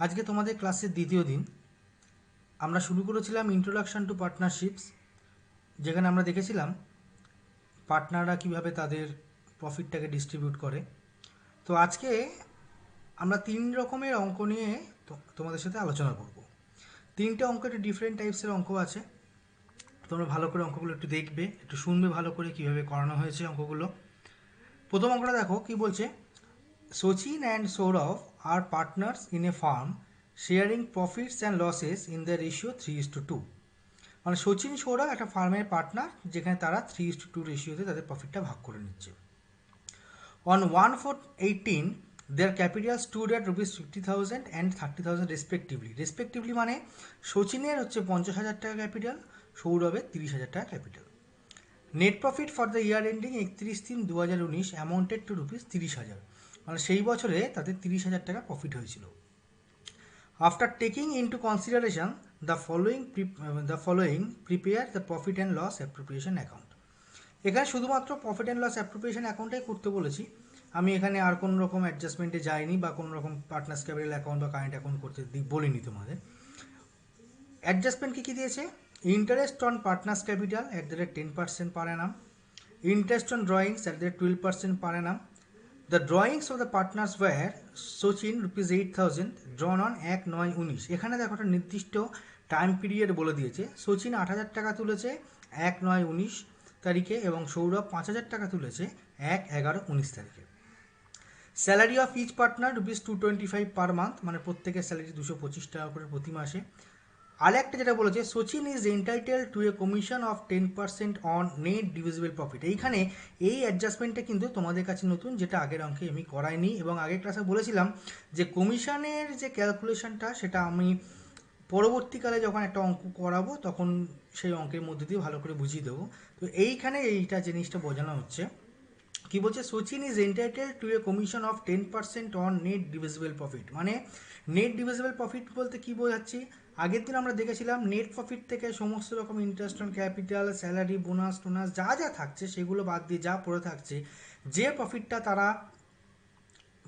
আজকে তোমাদের ক্লাসের দ্বিতীয় দিন। আমরা শুরু করেছিলাম ইন্ট্রোডাকশন টু পার্টনারশিপস, যেখানে আমরা দেখেছিলাম পার্টনাররা কিভাবে তাদের প্রফিটটাকে ডিস্ট্রিবিউট করে। তো আজকে আমরা 3 রকমের অঙ্ক নিয়ে তোমাদের সাথে আলোচনা করব। 3টে অঙ্ক একটু ডিফারেন্ট টাইপসের অঙ্ক আছে। তোমরা ভালো করে অঙ্কগুলো একটু দেখবে, একটু শুনবে ভালো করে কীভাবে করানো হয়েছে অঙ্কগুলো। প্রথম অঙ্কটা দেখো কি বলছে। Sachin and Saurav are partners in a farm, sharing profits and losses in the ratio 3:2. মানে সচিন সৌরভ একটা ফার্মের পার্টনার, যেখানে তারা 3:2 রেশিওতে তাদের প্রফিটটা ভাগ করে নিচ্ছে। On 1/4/18 their capital stood at ₹50,000 and 30,000 respectively মানে সচিনের হচ্ছে 50,000 টাকা ক্যাপিটাল, সৌরভের 30,000 টাকা capital. Net profit for the year ending 31/3/2019 amounted to ₹30,000, মানে সেই বছরে তাদের 30,000 টাকা প্রফিট হয়েছিল। After taking into consideration the following prepare the profit and loss appropriation account. এখানে শুধুমাত্র প্রফিট অ্যান্ড লস অ্যাপ্রোপ্রিয়েশন অ্যাকাউন্টটাই করতে বলেছি। আমি এখানে আর কোনো রকম অ্যাডজাস্টমেন্টে যাইনি বা কোনো রকম পার্টনার্স ক্যাপিটাল অ্যাকাউন্ট বা কারেন্ট অ্যাকাউন্ট করতে বলিনি তোমাদের। অ্যাডজাস্টমেন্ট কী কী দিয়েছে? Interest on partners capital @10% per Anam, interest on drawings @12% per annum. The drawings of the partners were Sachin ₹8,000 drawn on 1/9/19। এখানে দেখো একটা নির্দিষ্ট টাইম পিরিয়ড বলে দিয়েছে। সচিন 8,000 টাকা তুলেছে 1/9/19 তারিখে এবং সৌরভ 5,000 টাকা তুলেছে 1/11/19 তারিখে। Salary of each partner ₹225 per month, মানে প্রত্যেকের স্যালারি 225 টাকা করে প্রতি মাসে। আর একটা যেটা বলেছে, Sachin is entitle to a commission of 10% on net divisible profit. এইখানে এই অ্যাডজাস্টমেন্টটা কিন্তু তোমাদের কাছে নতুন, যেটা আগের অঙ্কে আমি করাইনি এবং আগের ক্লাসে বলেছিলাম যে কমিশনের যে ক্যালকুলেশনটা সেটা আমি পরবর্তীকালে যখন একটা অঙ্ক করাবো তখন সেই অঙ্কের মধ্যে দিয়ে ভালো করে বুঝিয়ে দেবো। তো এইখানে এইটা জিনিসটা বোঝানো হচ্ছে। কি বলছে? Sachin is entitle to a commission of 10% on net divisible profit. মানে নেট ডিভিজিবল প্রফিট বলতে কি বোঝাচ্ছি? আগের দিন আমরা দেখেছিলাম নেট প্রফিট থেকে সমস্ত রকম interest on capital, salary, bonus টোনাস যা যা থাকছে সেগুলো বাদ দিয়ে যা পড়ে থাকছে, যে প্রফিটটা তারা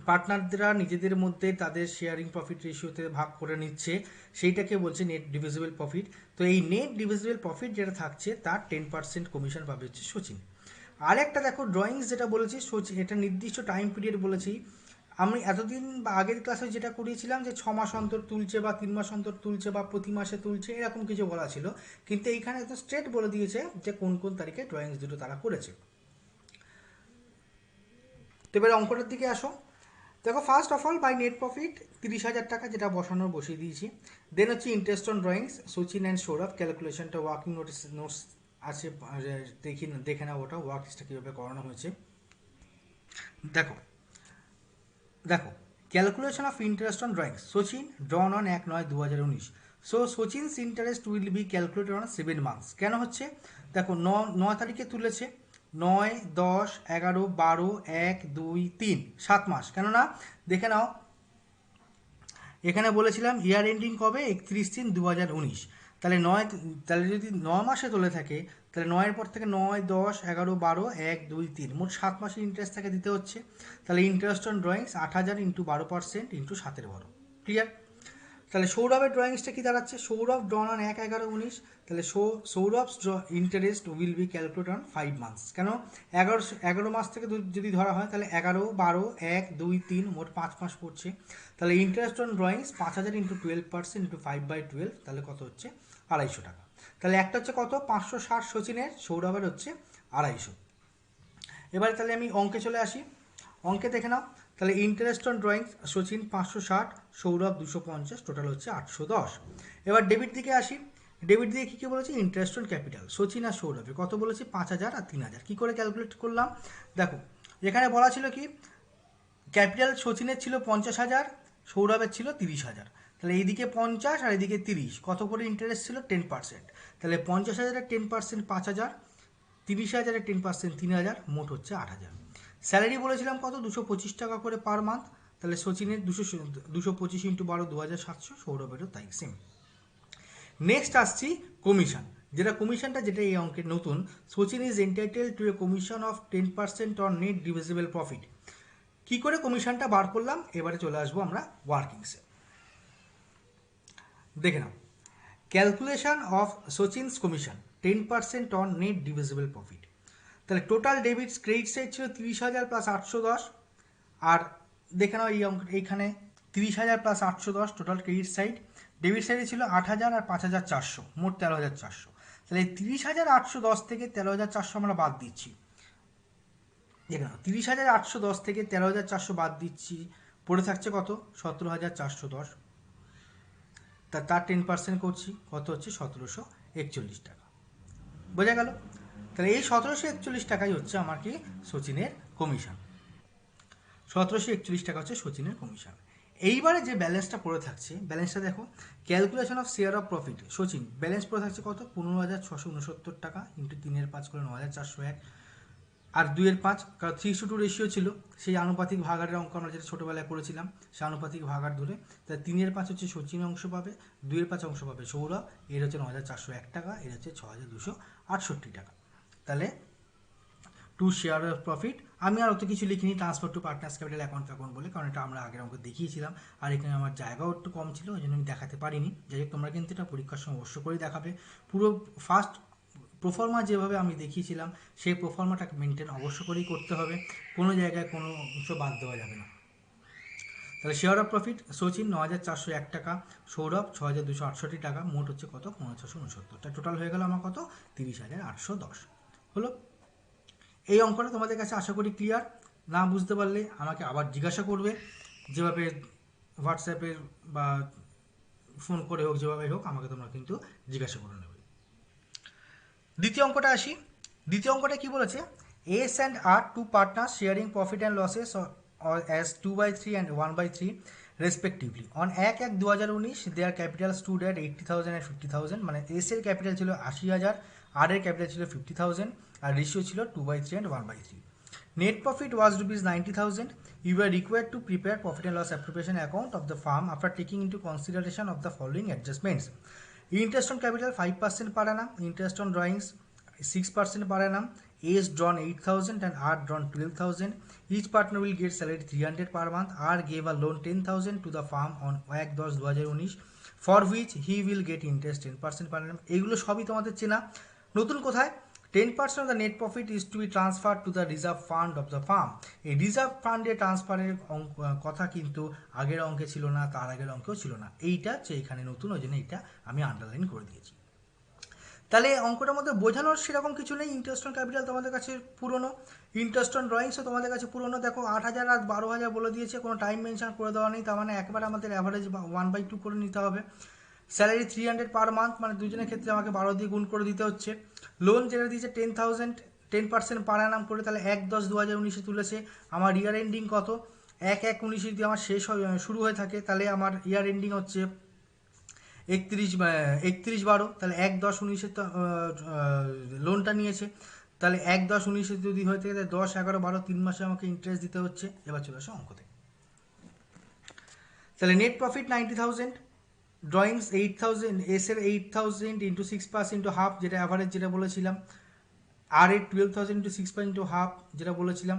পার্টনাররা নিজেদের মধ্যে তাদের শেয়ারিং প্রফিট রেশিওতে ভাগ করে নিচ্ছে, সেইটাকে বলছে নেট ডিভিজিবল প্রফিট। তো এই নেট ডিভিজিবল প্রফিট যেটা থাকছে তার 10% কমিশন পাবে হচ্ছে সচিন। আর একটা দেখো ড্রয়িংস যেটা বলেছি, এটা নির্দিষ্ট টাইম পিরিয়ড বলেছি। আমি এতদিন বা আগের ক্লাসে যেটা করিয়েছিলাম যে 6 মাস অন্তর তুলছে বা 3 মাস অন্তর তুলছে বা প্রতি মাসে তুলছে, এরকম কিছু বলা ছিল। কিন্তু এইখানে তো স্ট্রেট বলে দিয়েছে যে কোন কোন তারিখে ড্রয়িংস দুটো তারা করেছে। তো এবার অঙ্কটার দিকে আসো। দেখো, first of all by net profit 30,000 টাকা, যেটা বসানোর বসিয়ে দিয়েছি। দেন হচ্ছে interest on drawings Sachin and Sourav, ক্যালকুলেশনটা ওয়ার্কিং নোটস আছে, দেখে নাও ওটা ওয়ার্কসটা কীভাবে করানো হয়েছে। দেখো দেখো calculation of interest on drawings Sachin ড্রন on 1/9/2019। So Sachin's interest will B calculated on 7 months. কেন হচ্ছে? দেখো 9 তারিখে তুলেছে, 9, 10, 11, 12, 1, 2, 3, 7 মাস। কেননা দেখে নাও, এখানে বলেছিলাম ইয়ার এন্ডিং কবে? 31/3/2019। তাহলে যদি 9 মাসে তোলে থাকে, তাহলে 9-এর পর থেকে 9, 10, 11, 12, 1, 2, 3 মোট 7 মাসের ইন্টারেস্ট তাকে দিতে হচ্ছে। তাহলে ইন্টারেস্ট অন ড্রয়িংস 8,000 × 12% × 7/12। ক্লিয়ার? তাহলে সৌরভের ড্রয়িংসটা কি দাঁড়াচ্ছে? Sourav drawn on 1/11/19। তাহলে Sourav's interest will be calculate on 5 months. কেন? 11 মাস থেকে যদি ধরা হয় তাহলে 11, 12, 1, 2, 3 মোট 5 মাস পড়ছে। তাহলে ইন্টারেস্ট অন ড্রয়িংস 5,000 × 12% × 5/12, তাহলে কত হচ্ছে? 250 টাকা। তাহলে একটা হচ্ছে কত? 560 সচিনের, সৌরভের হচ্ছে 250। এবারে তাহলে আমি অঙ্কে চলে আসি। অঙ্কে দেখে নাও, তাহলে interest on drawings Sachin 560, Sourav 250, total হচ্ছে 810। এবার ডেবিট দিকে আসি। ডেবিট দিকে কী কী বলেছি? ইন্টারেস্ট অন ক্যাপিটাল সচিন আর সৌরভে কত বলেছি? 5,000 আর 3,000। কী করে ক্যালকুলেট করলাম? দেখো, এখানে বলা ছিল কি, ক্যাপিটাল সচিনের ছিল 50,000, সৌরভের ছিল 30,000। তাহলে এইদিকে 50 আর এদিকে 30, কত করে ইন্টারেস্ট ছিল? 10%। তাহলে 50,000-এর 10% 5,000, 30,000-এর 10% 3,000, মোট হচ্ছে 8,000। স্যালারি বলেছিলাম কত? 225 টাকা করে পার মান্থ। তাহলে সচিনের 225 × 12, 2,700, সৌরভেরও তাই সেম। নেক্সট আসছি কমিশন, যেটা এই অঙ্কের নতুন। Sachin is entitle to a commission of 10% on net divisible profit. কী করে কমিশনটা বার করলাম? এবারে চলে আসবো আমরা ওয়ার্কিংসে। দেখে নাও, calculation of Sachin's commission 10% on net divisible profit. তাহলে টোটাল ডেবিটস ক্রেডিট সাইড ছিল 30,000 প্লাস 810, আর দেখে নাও এই অঙ্ক এইখানে 30,000 plus 810 total credit side, debit সাইডে ছিল 8,000 আর 5,400, মোট 13,400। তাহলে 30,810 থেকে 13,400 আমরা বাদ দিচ্ছি। দেখে নাও 30,810 থেকে 13,400 বাদ দিচ্ছি, পড়ে থাকছে কত? 17,410। তার 10% করছি, কত হচ্ছে? 1,741 টাকা। বোঝা গেল? তাহলে এই 1,741 টাকাই হচ্ছে আমার কি সচিনের কমিশন। 1,741 টাকা হচ্ছে সচিনের কমিশন। এইবারে যে ব্যালেন্সটা পড়ে থাকছে, ব্যালেন্সটা দেখো, calculation of share of profit Sachin, balance পড়ে থাকছে কত? 15,669 টাকা ইন্টু 3/5 করে 9,401, আর 2/5, কারণ 3:2 রেশিও ছিল, সেই আনুপাতিক ভাগাড়ের অঙ্ক আমরা যেটা ছোটোবেলায় করেছিলাম, সেই আনুপাতিক ভাগাড় ধরে, তাই 3/5 হচ্ছে সচিন অংশ পাবে, 2/5 অংশ পাবে সৌরভ, এর হচ্ছে 9,401 টাকা, এর হচ্ছে 6,268 টাকা। তাহলে টু শেয়ার অফ প্রফিট, আমি আর অত কিছু লিখিনি, transfer to partners capital account বলে, কারণ এটা আমরা আগের অঙ্ক দেখিয়েছিলাম, আর এখানে আমার জায়গাও একটু কম ছিল, ওই জন্য আমি দেখাতে পারিনি। যাই হোক, তোমরা কিন্তু এটা পরীক্ষার সময় অবশ্য করেই দেখাবে। পুরো ফার্স্ট প্রোফর্মা যেভাবে আমি দেখিয়েছিলাম সেই প্রোফর্মাটাকে মেনটেন অবশ্য করেই করতে হবে, কোনো জায়গায় কোনো অংশ বাদ দেওয়া যাবে না। তাহলে শেয়ার অফ প্রফিট সচিন 9,401 টাকা, সৌরভ 6,268 টাকা, মোট হচ্ছে কত? 15,669। টোটাল হয়ে গেল আমার কত? 30,810 হলো। এই অঙ্কটা তোমাদের কাছে আশা করি ক্লিয়ার। না বুঝতে পারলে আমাকে আবার জিজ্ঞাসা করবে, যেভাবে হোয়াটসঅ্যাপের বা ফোন করে হোক, যেভাবে হোক আমাকে তোমরা কিন্তু জিজ্ঞাসা করে নেবে। দ্বিতীয় অঙ্কটা আসি। দ্বিতীয় অঙ্কটা কি বলেছে? S and R two partners sharing profit and losses as 2/3 and 1/3 respectively on 1/1/2019 their capital stood at 80,000 and 50,000, মানে এস এর ক্যাপিটাল ছিল 80,000, আর এর ক্যাপিটাল ছিল 50,000, আর রেশিও ছিল 2/3 and 1/3। Net profit was rupees 90,000. You were required to prepare profit and loss appropriation account of the firm after taking into consideration of the following adjustments. Interest on capital 5% per annum, interest on drawings 6% per annum, A's drawn 8,000 and R drawn 12,000. Each partner will get salary 300 per month. R gave a loan 10,000 to the firm on 1/10/2019 for which he will get interest 10% per annum. এগুলো সবই তোমাদের চেনা। নতুন কোথায়? 10% of the net profit is to be transferred to the reserve fund of the firm. এই reserve ফান্ডে ট্রান্সফারের কথা কিন্তু আগের অঙ্কে ছিল না, তার আগের অঙ্কেও ছিল না। এইটা হচ্ছে এখানে নতুন, ওই জন্য এটা আমি আন্ডারলাইন করে দিয়েছি। তাহলে অঙ্কটার মধ্যে বোঝানোর সেরকম কিছু নেই। ইন্টারেস্ট অন ক্যাপিটাল তোমাদের কাছে পুরনো, ইন্টারেস্ট অন ড্রয়িংসও তোমাদের কাছে পুরনো। দেখো 8,000 আর 12,000 বলে দিয়েছে, কোনো টাইম মেনশন করে দেওয়া নেই, তার মানে একবার আমাদের অ্যাভারেজ 1/2 করে নিতে হবে। স্যালারি 300 পার মান্থ, মানে দুজনের ক্ষেত্রে আমাকে 12 দিয়ে গুণ করে দিতে হচ্ছে। লোন যেটা দিয়েছে 10,000, 10% পার অ্যানাম করে, তাহলে 1/10/2019 তুলেছে। আমার ইয়ার এন্ডিং কত? 1/1/19 যদি আমার শুরু হয়ে থাকে, তাহলে আমার ইয়ার এন্ডিং হচ্ছে 31/12, তাহলে 1/10/19 লোনটা নিয়েছে, তাহলে 1/10/19 যদি হয়ে থাকে, তাহলে 10, 11, 12 3 মাসে আমাকে ইন্টারেস্ট দিতে হচ্ছে। এবার চলে আসো অঙ্কতে। তাহলে নেট প্রফিট 90,000, ড্রয়িংস 8,000, এস এর 8,000 ইন্টু 6% ইন্টু হাফ, যেটা অ্যাভারেজ যেটা বলেছিলাম, আর এর 12,000 ইন্টু 6% ইন্টু হাফ, যেটা বলেছিলাম।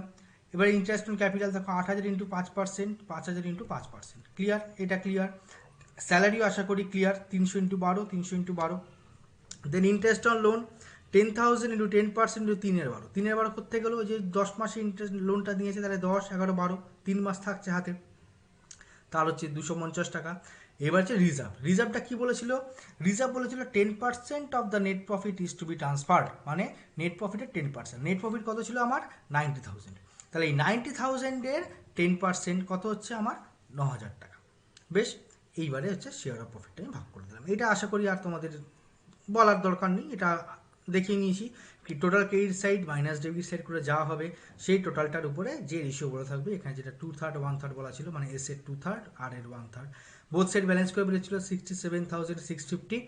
এবার ইন্টারেস্ট অন ক্যাপিটাল দেখো 8,000 ইন্টু 5%, 5,000 ইন্টু 5%। ক্লিয়ার? এটা ক্লিয়ার। স্যালারিও আশা করি clear, 300 into 12, 300 into 12। Then interest on loan 10,000 into 10% into 3/12, 3/12 করতে গেলেও যে 10 মাসে ইন্টারেস্ট লোনটা নিয়েছে, তাহলে 10, 11, 12 3 মাস থাকছে হাতে, তার হচ্ছে 250 টাকা। এবার হচ্ছে রিজার্ভ। রিজার্ভটা কি বলেছিল? রিজার্ভ বলেছিল 10% of the net profit is to be transferred, মানে নেট প্রফিটের 10%। নেট প্রফিট কত ছিল আমার? 90,000। তাহলে এই 90,000-এর 10% কত হচ্ছে আমার? 9,000 টাকা। বেশ, এইবারে হচ্ছে শেয়ার অফ প্রফিটটা আমি ভাগ করে দিলাম। এটা আশা করি আর তোমাদের বলার দরকার নেই, এটা দেখিয়ে নিয়েছি। কি total credit side minus debit side করে যাওয়া হবে, সেই টোটালটার উপরে যে রেশিও বলা থাকবে, এখানে যেটা 2/3 1/3 বলা ছিল, মানে এস এর 2/3 আর এর 1/3, বোথ সাইড ব্যালেন্স করে বেরিয়েছিল 67,650।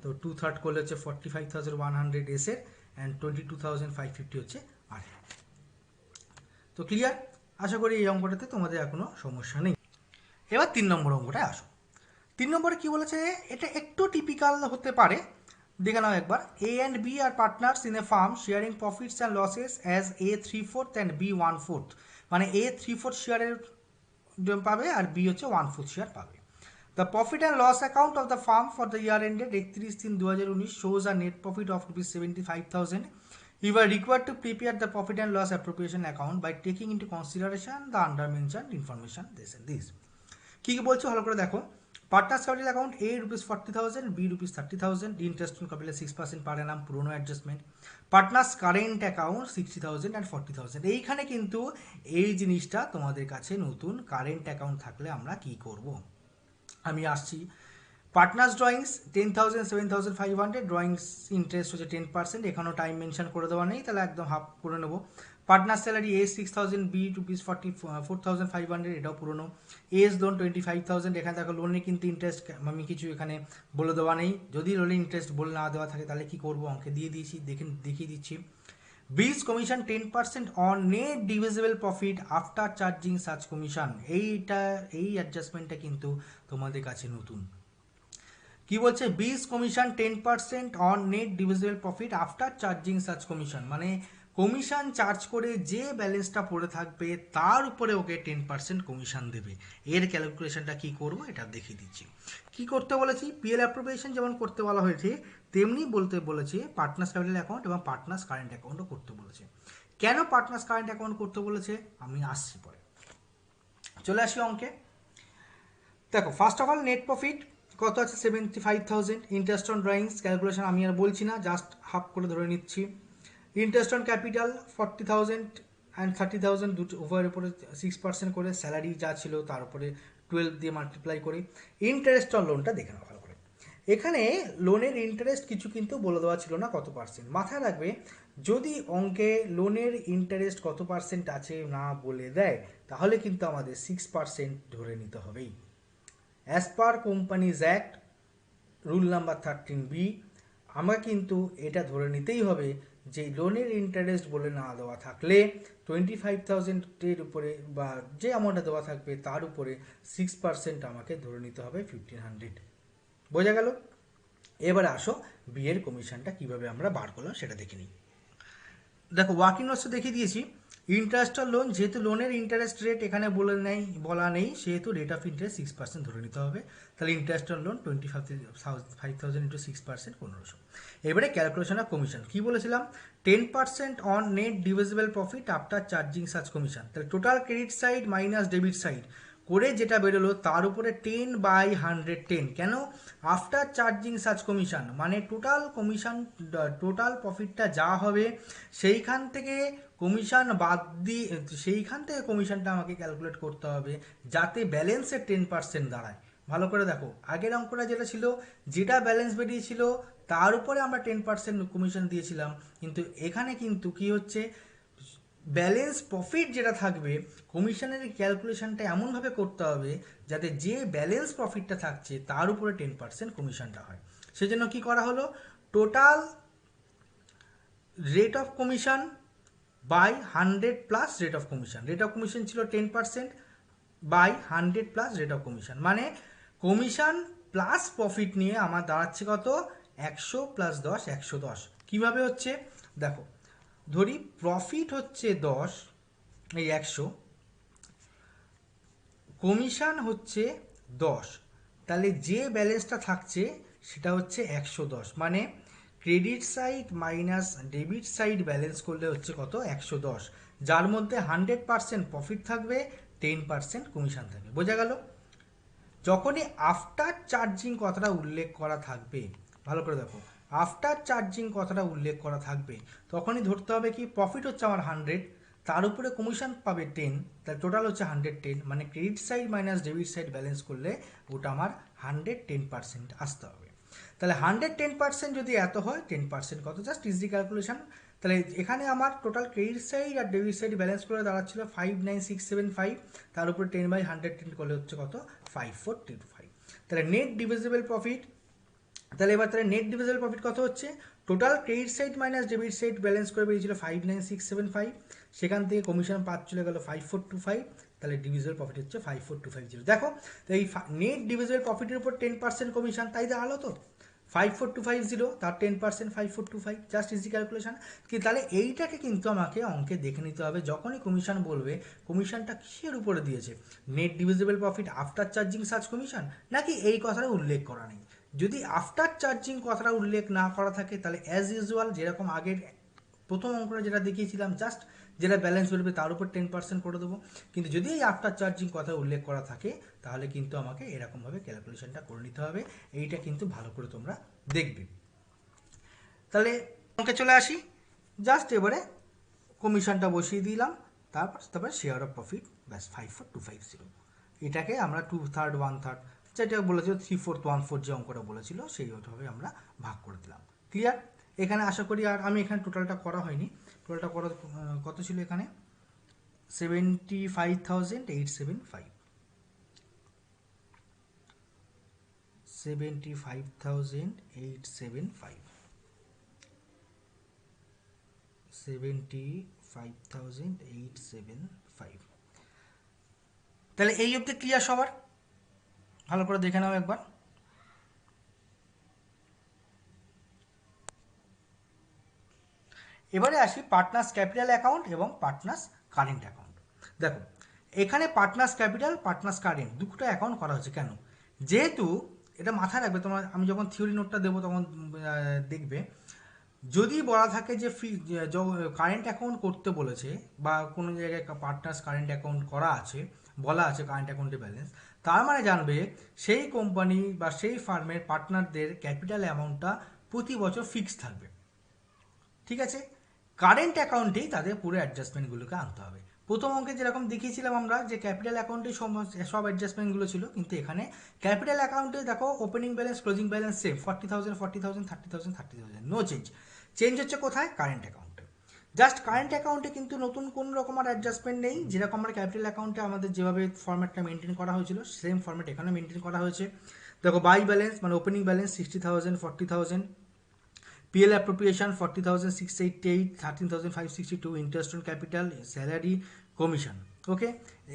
তো 2/3 করলে হচ্ছে 45,100 এস এর, অ্যান্ড 22,550 হচ্ছে আর। তো ক্লিয়ার? আশা করি এই অঙ্কটাতে তোমাদের এখনো সমস্যা নেই। এবার 3 নম্বর অঙ্কটায় আসো। 3 নম্বরে কি বলেছে? এটা একটু টিপিক্যাল হতে পারে, দেখে নাও একবার। A and B are partners in a firm sharing profits and losses as A 3/4 and B 1/4, মানে A 3/4 শেয়ারের পাবে আর বি হচ্ছে 1/4 শেয়ার পাবে। তো the profit and loss account of the firm for the year ended 31/3/2019 shows a net profit of ₹75,000. You are required to prepare the profit and loss appropriation account by taking into consideration the under mentioned information this and this. কি কি বলছো ভালো করে দেখো। Partners capital account A ₹40,000, B ₹30,000, interest on capital 6% per annum, পুরনো adjustment. Partners current account 60,000 and 40,000। এইখানে কিন্তু এই জিনিসটা তোমাদের কাছে নতুন। কারেন্ট অ্যাকাউন্ট থাকলে আমরা কি করব আমি আসছি। পার্টনার্স ড্রয়িংস 10,000 7,500, ড্রয়িংস ইন্টারেস্ট হচ্ছে 10%, এখানেও টাইম মেনশন করে দেওয়া নেই, তাহলে একদম হাফ করে নেবো। পার্টনার স্যালারি এ 6,000, বি ₹44,500, এটাও পুরনো। এস লোন 25,000, এখানে দেখো লোনে কিন্তু ইন্টারেস্ট আমি কিছু এখানে বলে দেওয়া নেই, যদি লোনের ইন্টারেস্ট বলে না দেওয়া থাকে তাহলে কি করবো, অঙ্কে দিয়ে দিয়েছি, দেখিয়ে দিচ্ছি। বিস commission 10% on net divisible profit after charging such commission. এই অ্যাডজাস্টমেন্টটা কিন্তু তোমাদের কাছে নতুন। কি বলছে, বিস commission 10% on net divisible profit after charging such commission, মানে কমিশন চার্জ করে যে ব্যালেন্সটা পড়ে থাকবে তার উপরে ওকে 10% কমিশন দেবে। এর ক্যালকুলেশনটা কি করব এটা দেখিয়ে দিচ্ছি। কি করতে বলেছি, পিএল অ্যাপ্রোপ্রিয়েশন যেমন করতে বলা হয়েছে তেমনি বলতে বলেছে পার্টনার্স ক্যাপিটাল অ্যাকাউন্ট এবং পার্টনার্স কারেন্ট অ্যাকাউন্টও করতে বলেছে। কেন পার্টনার্স কারেন্ট অ্যাকাউন্ট করতে বলেছে আমি আসছি পরে। চলে আসি অঙ্কে। দেখো first of all net profit কত আছে 75,000, ইন্টারেস্ট অন ড্রয়িংস ক্যালকুলেশন আমি আর বলছি না, জাস্ট হাফ করে ধরে নিচ্ছি। ইন্টারেস্ট অন ক্যাপিটাল 40,000 অ্যান্ড 30,000 দুটো উভয়ের উপরে 6% করে, স্যালারি যা ছিল তার উপরে 12 দিয়ে মাল্টিপ্লাই করে। ইন্টারেস্ট অন লোনটা দেখে নাও ভালো করে। এখানে লোনের ইন্টারেস্ট কিছু কিন্তু বলে দেওয়া ছিল না কত পার্সেন্ট। মাথায় রাখবে যদি অঙ্কে লোনের ইন্টারেস্ট কত পার্সেন্ট আছে না বলে দেয় তাহলে কিন্তু আমাদের 6% ধরে নিতে হবেই। As per companies act rule number 13B আমাকে কিন্তু এটা ধরে নিতেই হবে যে লোনের ইন্টারেস্ট বলে না দেওয়া থাকলে 25,000-এর উপরে বা যে অ্যামাউন্টটা দেওয়া থাকবে তার উপরে 6% আমাকে ধরে নিতে হবে 1,500। বোঝা গেল? এবারে আসো বিয়ের কমিশনটা কিভাবে আমরা বার করলাম সেটা দেখে নিই। দেখো ওয়ার্কিং নোটসে দেখিয়ে দিয়েছি। ইন্টারেস্ট অন লোন, যেহেতু লোনের ইন্টারেস্ট রেট এখানে বলা নেই সেহেতু রেট অফ ইন্টারেস্ট 6% ধরে নিতে হবে। তাহলে ইন্টারেস্ট অন লোন 25,000 ইন্টু 6% 1500। এবারে ক্যালকুলেশন অফ কমিশন কি বলেছিলাম, 10% on net divisible profit after charging such commission. তাহলে total credit side minus debit side করে যেটা বেরোলো তার উপরে 10/110। কেন? আফটার চার্জিং সাচ কমিশন মানে টোটাল কমিশন, টোটাল প্রফিটটা যা হবে সেইখান থেকে কমিশন বাদ দিয়ে, সেইখান থেকে কমিশনটা আমাকে ক্যালকুলেট করতে হবে যাতে ব্যালেন্সের 10% দাঁড়ায়। ভালো করে দেখো, আগের অঙ্কটা যেটা ছিল, যেটা ব্যালেন্স বেরিয়েছিল তার উপরে আমরা 10% কমিশন দিয়েছিলাম, কিন্তু এখানে কিন্তু কি হচ্ছে, ব্যালেন্স প্রফিট যেটা থাকবে কমিশনের ক্যালকুলেশনটা এমনভাবে করতে হবে যাতে যে ব্যালেন্স প্রফিটটা থাকছে তার উপরে 10% কমিশনটা হয়। সেজন্য কি করা হলো, total rate of commission by 100 plus rate of commission. Rate of commission ছিল 10% by 100 plus rate of commission, মানে কমিশন প্লাস প্রফিট নিয়ে আমার দাঁড়াচ্ছে কত, 100 প্লাস 10 110। কীভাবে হচ্ছে দেখো, ধরি প্রফিট হচ্ছে 10, এই 100, কমিশন হচ্ছে 10, তাহলে যে ব্যালেন্সটা থাকছে সেটা হচ্ছে 110, মানে credit side minus debit side balance করলে হচ্ছে কত, 110, যার মধ্যে 100% প্রফিট থাকবে, 10% কমিশন থাকবে। বোঝা গেল? যখনই আফটার চার্জিং কথাটা উল্লেখ করা থাকবে, ভালো করে দেখো, আফটার চার্জিং কথাটা উল্লেখ করা থাকবে তখনই ধরতে হবে কি, প্রফিট হচ্ছে আমার 100, তার উপরে কমিশন পাবে 10, তার টোটাল হচ্ছে 110, মানে credit side minus debit side balance করলে ওটা আমার 110% আসতে হবে। তাহলে 110% যদি এত হয়, 10% কত, জাস্ট ইজি ক্যালকুলেশন। তাহলে এখানে আমার টোটাল ক্রেডিট সাইড আর ডেবিট সাইড ব্যালেন্স করে দাঁড়াচ্ছিল 59675, তার উপরে 10/110 করলে হচ্ছে কত, 5425। তাহলে নেট ডিভিজিবল প্রফিট, তাহলে এবার তাহলে নেট ডিভিজিবল প্রফিট কত হচ্ছে, total credit side minus debit side balance করে বেরিয়েছিল 59675, সেখান থেকে কমিশন পাঁচ চলে গেল 5425, তাহলে ডিভিজিবল প্রফিট হচ্ছে 54250। দেখো তো এই নেট ডিভিজিবল প্রফিটের উপর 10% কমিশন, তাই দাঁড়ালো তো 54,250 তার 10% 5425 জাস্ট ইজি ক্যালকুলেশন কি। তাহলে এইটাকে কিন্তু আমাকে অঙ্কে দেখে নিতে হবে যখনই কমিশন বলবে কমিশনটা কিসের উপরে দিয়েছে, net divisible profit after charging সার্চ কমিশন নাকি এই কথাটা উল্লেখ করা নেই। যদি আফটার চার্জিং কথাটা উল্লেখ না করা থাকে তাহলে অ্যাজ ইউজুয়াল যেরকম আগের প্রথম অঙ্কটা যেটা দেখিয়েছিলাম জাস্ট যেটা ব্যালেন্স বেরোবে তার উপর 10% করে দেবো। কিন্তু যদি এই আফটার চার্জিং কথা উল্লেখ করা থাকে তাহলে কিন্তু আমাকে এরকমভাবে ক্যালকুলেশনটা করে নিতে হবে। এইটা কিন্তু ভালো করে তোমরা দেখবে। তাহলে অঙ্কে চলে আসি, জাস্ট এবারে কমিশনটা বসিয়ে দিলাম, তারপর শেয়ার অফ প্রফিট ব্যাস 54,250। এটাকে আমরা 2/3 1/3 যেটা বলেছিল 3/4 1/4 যে অঙ্কটা বলেছিল সেইভাবে আমরা ভাগ করে দিলাম। ক্লিয়ার? এখানে আশা করি, আর আমি এখানে টোটালটা করা হয়নি, টোটালটা করা কত ছিল এখানে 75,875 75,875 75,875। তাহলে এই অবধি ক্লিয়ার সবার? ভালো করে দেখে নাও একবার। এবারে আসি পার্টনার্স ক্যাপিটাল অ্যাকাউন্ট এবং পার্টনার্স কারেন্ট অ্যাকাউন্ট। দেখো এখানে পার্টনার্স ক্যাপিটাল পার্টনার্স কারেন্ট দুটো অ্যাকাউন্ট করা হচ্ছে কেন, যেহেতু এটা মাথায় রাখবে তোমরা, আমি যখন থিওরি নোটটা দেবো তখন দেখবে যদি বলা থাকে যে কারেন্ট অ্যাকাউন্ট করতে বলেছে বা কোনো জায়গায় পার্টনার্স কারেন্ট অ্যাকাউন্ট করা আছে, বলা আছে কারেন্ট অ্যাকাউন্টে ব্যালেন্স, তার মানে জানবে সেই কোম্পানি বা সেই ফার্মের পার্টনারদের ক্যাপিটাল অ্যামাউন্টটা প্রতি বছর ফিক্স থাকবে। ঠিক আছে, কারেন্ট অ্যাকাউন্টেই তাদের পুরো অ্যাডজাস্টমেন্টগুলোকে আনতে হবে। প্রথম অঙ্কে যেরকম দেখিয়েছিলাম আমরা যে ক্যাপিটাল অ্যাকাউন্টে সব অ্যাডজাস্টমেন্টগুলো ছিল, কিন্তু এখানে ক্যাপিটাল অ্যাকাউন্টে দেখো opening balance closing balance same 40,000 40,000 30,000 30,000, no change. Change হচ্ছে কোথায়? কারেন্ট অ্যাকাউন্টে। জাস্ট কারেন্ট অ্যাকাউন্টে কিন্তু নতুন কোন রকম আর অ্যাডজাস্টমেন্ট নেই, যেরকম আমরা ক্যাপিটাল অ্যাকাউন্টে আমাদের যেভাবে ফর্ম্যাটটা মেনটেন করা হয়েছিল সেম ফর্ম্যাট এখানে মেনটেন করা হয়েছে। দেখো বাই ব্যালেন্স মানে opening balance 60,000 40,000, PL appropriation 40,688, 13,562, interest on capital, salary, commission, okay,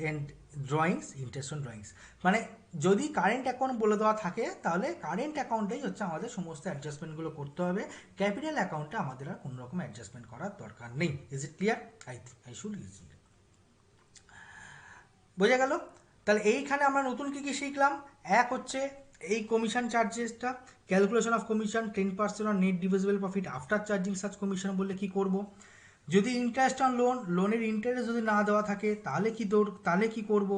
and drawings, interest on drawings। মানে যদি কারেন্ট অ্যাকাউন্ট বলে দেওয়া থাকে তাহলে কারেন্ট অ্যাকাউন্টেই হচ্ছে আমাদের সমস্ত অ্যাডজাস্টমেন্টগুলো করতে হবে, ক্যাপিটাল অ্যাকাউন্টে আমাদের আর কোনো রকম অ্যাডজাস্টমেন্ট করার দরকার নেই। Is it clear? I should is it. বোঝা গেল? তাহলে এইখানে আমরা নতুন কী কী শিখলাম? এক হচ্ছে এই কমিশন চার্জেসটা, calculation of commission 10% on net divisible profit after charging সার্চ কমিশন বললে কি করব, যদি ইন্টারেস্ট অন লোনের ইন্টারেস্ট যদি না দেওয়া থাকে তাহলে কি করব,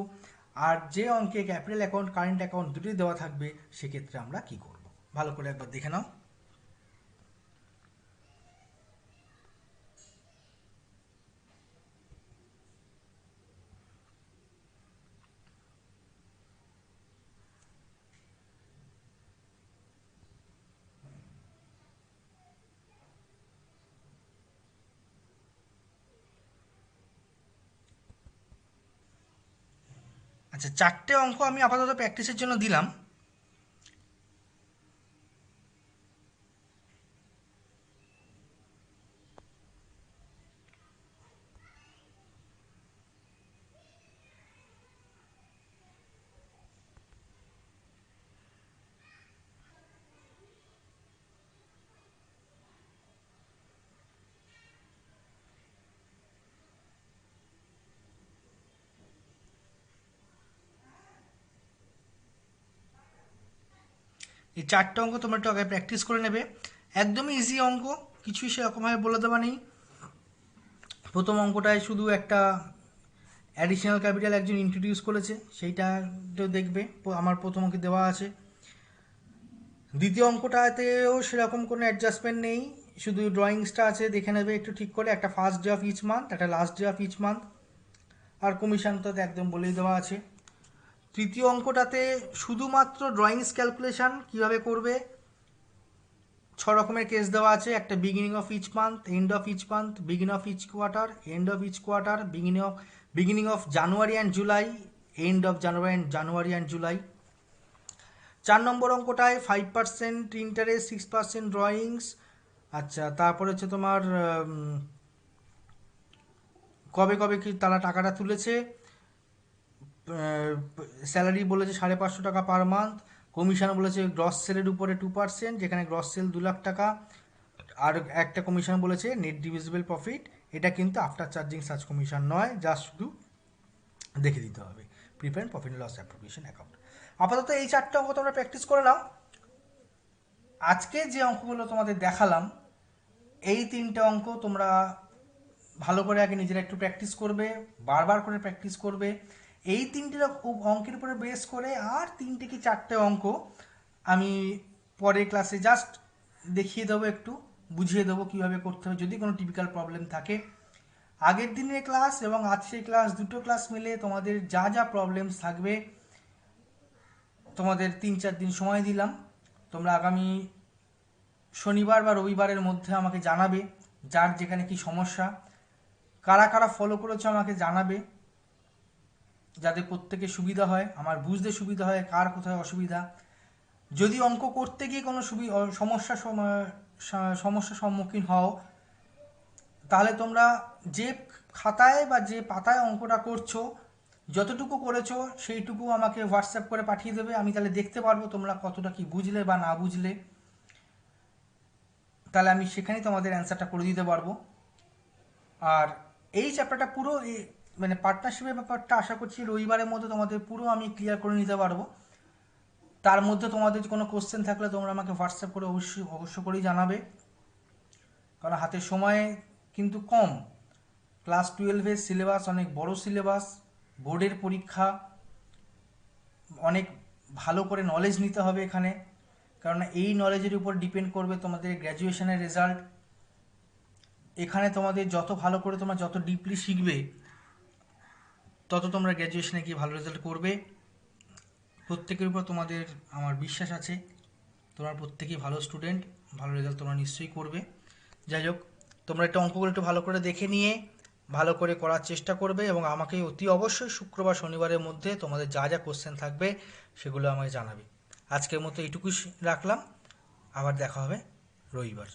আর যে অঙ্কে ক্যাপিটাল অ্যাকাউন্ট কারেন্ট অ্যাকাউন্ট দুটোই দেওয়া থাকবে সেক্ষেত্রে আমরা কি করব, ভালো করে একবার দেখে নাও। আচ্ছা, চারটে অঙ্ক আমি আপাতত প্র্যাকটিসের জন্য দিলাম। এই চারটে অঙ্ক তোমরা একটু আগে প্র্যাকটিস করে নেবে, একদমই ইজি অঙ্ক, কিছুই সেরকমভাবে বলে দেওয়া নেই। প্রথম অঙ্কটায় শুধু একটা অ্যাডিশনাল ক্যাপিটাল একজন ইন্ট্রোডিউস করেছে, সেইটা দেখবে আমার প্রথম অঙ্কে দেওয়া আছে। দ্বিতীয় অঙ্কটাতেও সেরকম কোনো অ্যাডজাস্টমেন্ট নেই, শুধু ড্রয়িংসটা আছে, দেখে নেবে একটু ঠিক করে, একটা first day of each month একটা last day of each month, আর কমিশন তো একদম বলেই দেওয়া আছে। তৃতীয় অঙ্কটাতে শুধুমাত্র ড্রয়িংস ক্যালকুলেশন কিভাবে করবে 6 রকমের কেস দেওয়া আছে, একটা beginning of each month, end of each month, beginning of each quarter, end of each quarter, beginning of January and July, end of January and July. 4 number অঙ্কটায় 5% ইন্টারেস্ট 6% ড্রয়িংস। আচ্ছা, তারপর হচ্ছে তোমার কবে কবে কি তারা টাকাটা তুলেছে, স্যালারি বলেছে 550 টাকা পার মান্থ, কমিশন বলেছে গ্রস সেলের উপরে 2%, যেখানে গ্রস সেল 2 লাখ টাকা। আর একটা কমিশন বলেছে নেট ডিভিজিবল প্রফিট, এটা কিন্তু আফটার চার্জিং সার্চ কমিশন নয়, যা শুধু দেখে দিতে হবে prepare profit loss appropriation account. আপাতত এই 4টে অঙ্ক তোমরা প্র্যাকটিস করে নাও। আজকে যে অঙ্কগুলো তোমাদের দেখালাম এই 3টে অঙ্ক তোমরা ভালো করে আগে নিজেরা একটু প্র্যাকটিস করবে, বারবার করে প্র্যাকটিস করবে। এই 3টে অঙ্কের উপরে বেস করে আর 3টে কি 4টে অঙ্ক আমি পরের ক্লাসে জাস্ট দেখিয়ে দেবো, একটু বুঝিয়ে দেবো কীভাবে করতে হবে যদি কোনো টিপিক্যাল প্রবলেম থাকে। আগের দিনের ক্লাস এবং আজকের ক্লাস, দুটো ক্লাস মিলে তোমাদের যা যা প্রবলেমস থাকবে তোমাদের 3-4 দিন সময় দিলাম। তোমরা আগামী শনিবার বা রবিবারের মধ্যে আমাকে জানাবে যার যেখানে কি সমস্যা, কারা কারা ফলো করেছো আমাকে জানাবে, যাদের প্রত্যেকে সুবিধা হয়, আমার বুঝতে সুবিধা হয় কার কোথায় অসুবিধা। যদি অঙ্ক করতে গিয়ে কোনো সমস্যার সম্মুখীন হও, তাহলে তোমরা যে খাতায় বা যে পাতায় অঙ্কটা করছো যতটুকু করেছো সেইটুকু আমাকে হোয়াটসঅ্যাপ করে পাঠিয়ে দেবে, আমি তাহলে দেখতে পারবো তোমরা কতটা কি বুঝলে বা না বুঝলে, তাহলে আমি সেখানেই তোমাদের অ্যান্সারটা করে দিতে পারবো। আর এই চ্যাপ্টারটা পুরো মানে পার্টনারশিপের ব্যাপারটা আশা করছি রবিবারের মধ্যে তোমাদের পুরো আমি ক্লিয়ার করে নিতে পারবো। তার মধ্যে তোমাদের কোনো কোশ্চেন থাকলে তোমরা আমাকে হোয়াটসঅ্যাপ করে অবশ্য করেই জানাবে, কারণ হাতে সময় কিন্তু কম। ক্লাস 12-এর সিলেবাস অনেক বড় সিলেবাস, বোর্ডের পরীক্ষা, অনেক ভালো করে নলেজ নিতে হবে এখানে, কারণ এই নলেজের উপর ডিপেন্ড করবে তোমাদের গ্র্যাজুয়েশনের রেজাল্ট। এখানে তোমাদের যত ভালো করে তোমরা যত ডিপলি শিখবে তত তোমরা গ্র্যাজুয়েশনে গিয়ে ভালো রেজাল্ট করবে। প্রত্যেকের উপর তোমাদের আমার বিশ্বাস আছে, তোমরা প্রত্যেকেই ভালো স্টুডেন্ট, ভালো রেজাল্ট তোমরা নিশ্চয়ই করবে। যাই হোক, তোমরা একটা অঙ্কগুলো একটু ভালো করে দেখে নিয়ে ভালো করে করার চেষ্টা করবে এবং আমাকে অতি অবশ্যই শুক্রবার শনিবারের মধ্যে তোমাদের যা যা কোশ্চেন থাকবে সেগুলো আমাকে জানাবে। আজকের মতো এইটুকুই রাখলাম, আবার দেখা হবে রবিবার।